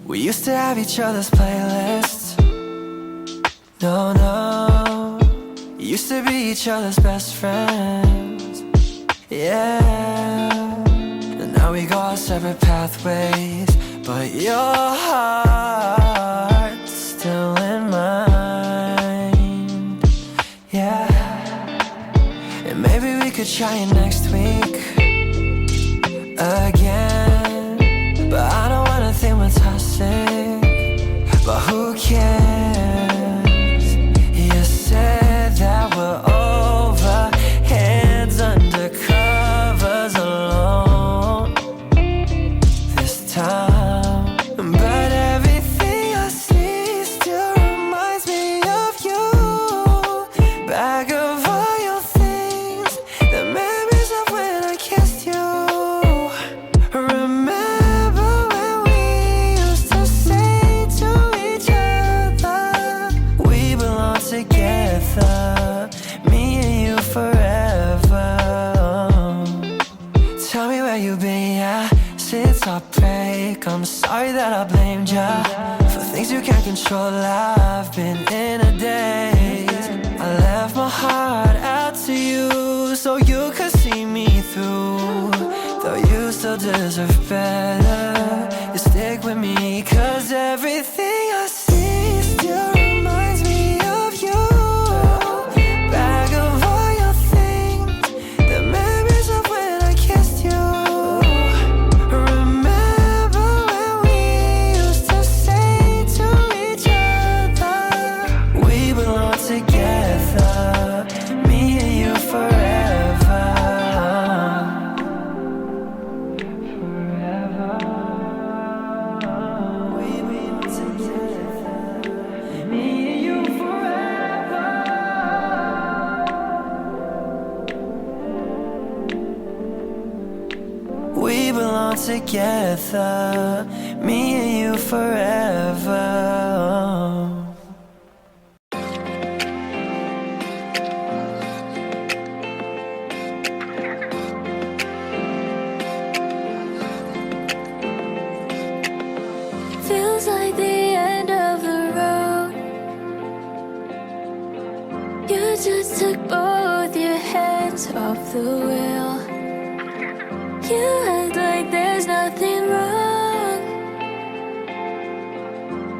We used to have each other's playlists. No, no. Used to be each other's best friends. Yeah. And now we go our separate pathways. But your heart's still in mine. Yeah. And maybe we could try it next week again. But I don't wanna think we're toxic. But who cares? You said that we're over, hands under covers alone this time. But everything I see still reminds me of you. Back of all your things, the memories of when I kissed you. Remember when we used to say to each other, we belong together, me and you forever. Tell me where you've been, yeah, since our break. I'm sorry that I blamed ya for things you can't control. I've been in a daze. I left my heart out to you so you could see me through. Though you still deserve better, you stick with me, 'cause everything I see still reminds me of you. Back of all your things, the memories of when I kissed you. Remember when we used to say to each other, we belong together, me and you forever. We belong together, me and you forever. We belong together, me and you forever. Feels like the end of the road. You just took both your hands off the wheel. You act like there's nothing wrong.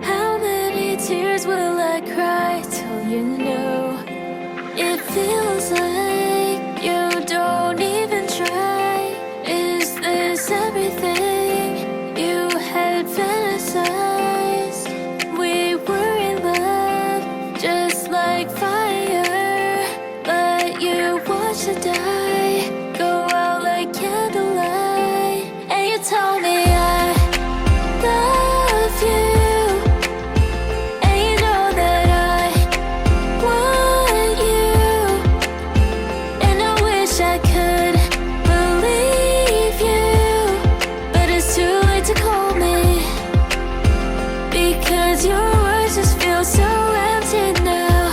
How many tears will I cry till you know? It feels like you don't even try. Is this everything you had fantasized? We were in love, just like fire, but you watched it die, go out like candlelight, and you told me I love you, and you know that I want you, and I wish I could believe you, but it's too late to call me, because your words just feel so empty now.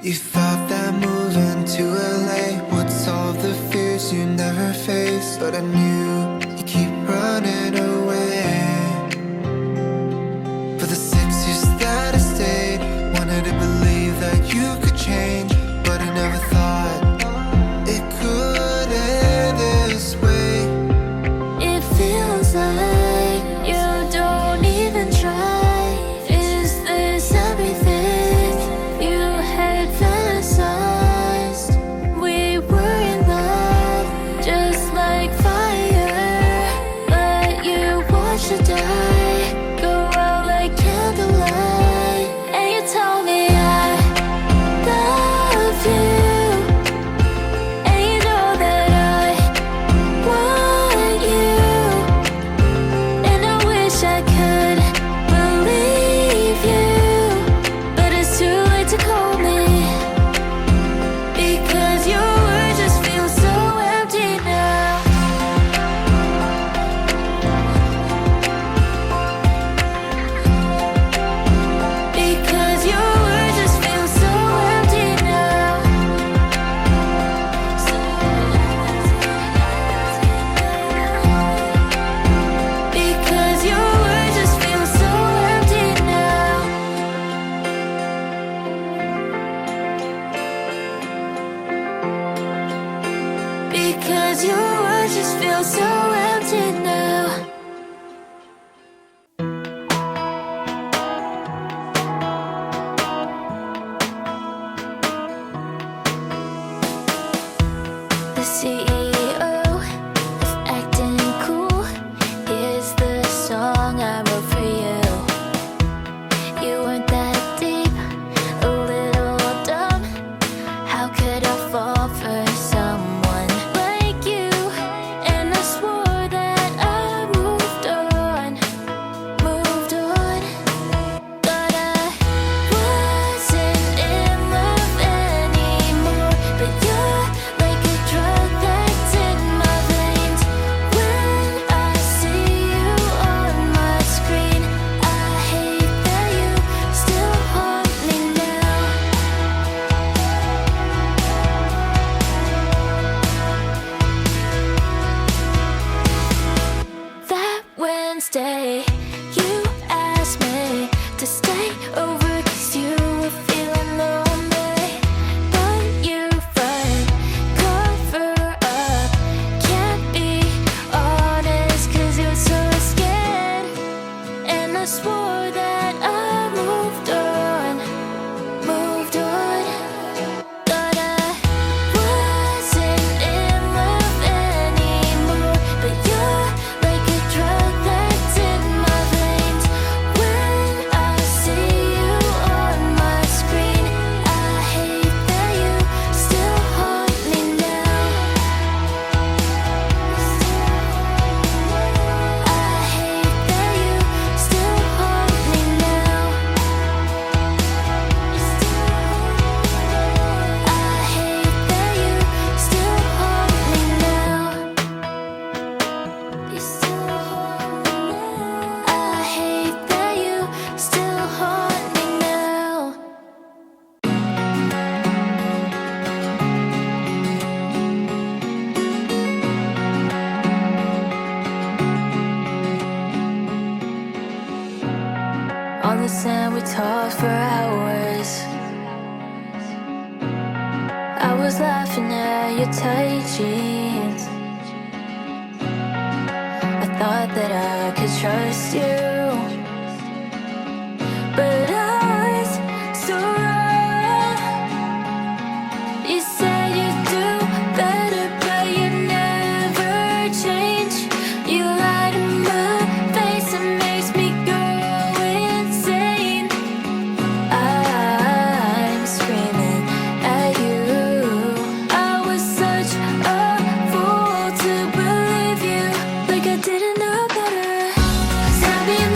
You thought that moving to LA would solve the fears you never faced, but I knew you keep running away. For the 6 years that I stayed, wanted to believe that you could change, but I never thought it could end this way. It feels like you don't even try. Is this everything you had fantasized? We were in love, just like fire, 'cause your words just feel so empty now. The CEO of acting cool. Here's the song I wrote for you. You weren't that deep, a little dumb. How could I fall for someone like you? And I swore that I moved on, moved on. Thought I wasn't in love anymore, but you're like a drug that's in my veins. When I see you on my screen, I hate that you still haunt me now. That Wednesday, you asked me to stay over 'cause you were feeling lonely. But you run, cover up, can't be honest 'cause you're so scared. And I swore that I moved on, moved on. Thought I wasn't in love anymore, but you're like a drug that's in my veins. When I see you on my screen, I hate that you still haunt me now. I hate that you still haunt me now. I hate that you still haunt me now. You still haunt me now. I hate that you still haunt me now. On the sand we talked for hours. I was laughing at your tight jeans. I thought that I could trust you, but I was so wrong. You said you'd do better, but you never change. You lied in my face, it makes me go insane. I'm screaming at you. I was such a fool to believe you, like I didn't know better. 'Cause happy in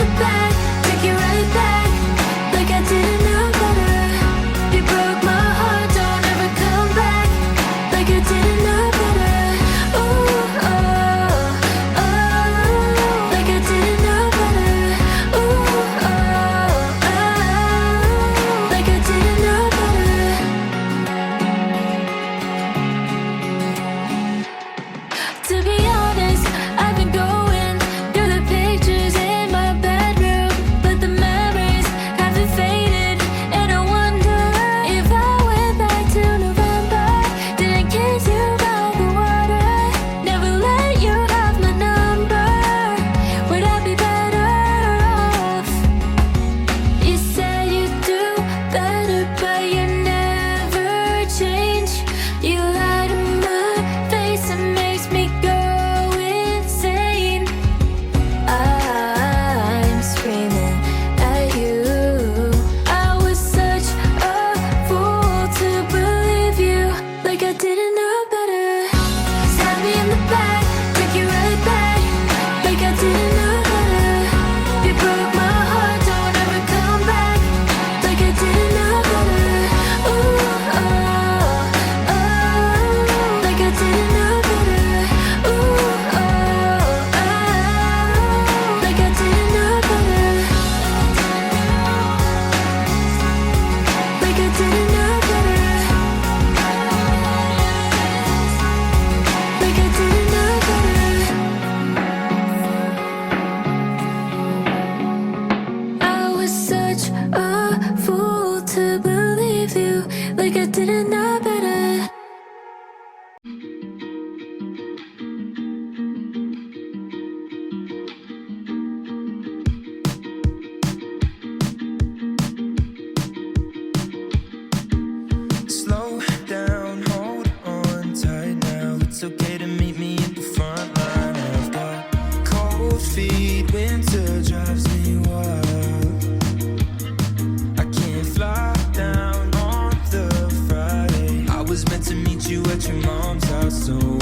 Slow down, hold on tight now. It's okay to meet me at the front line. I've got cold feet, winter drives me wild. I can't fly down on the Friday. I was meant to meet you at your mom's house, so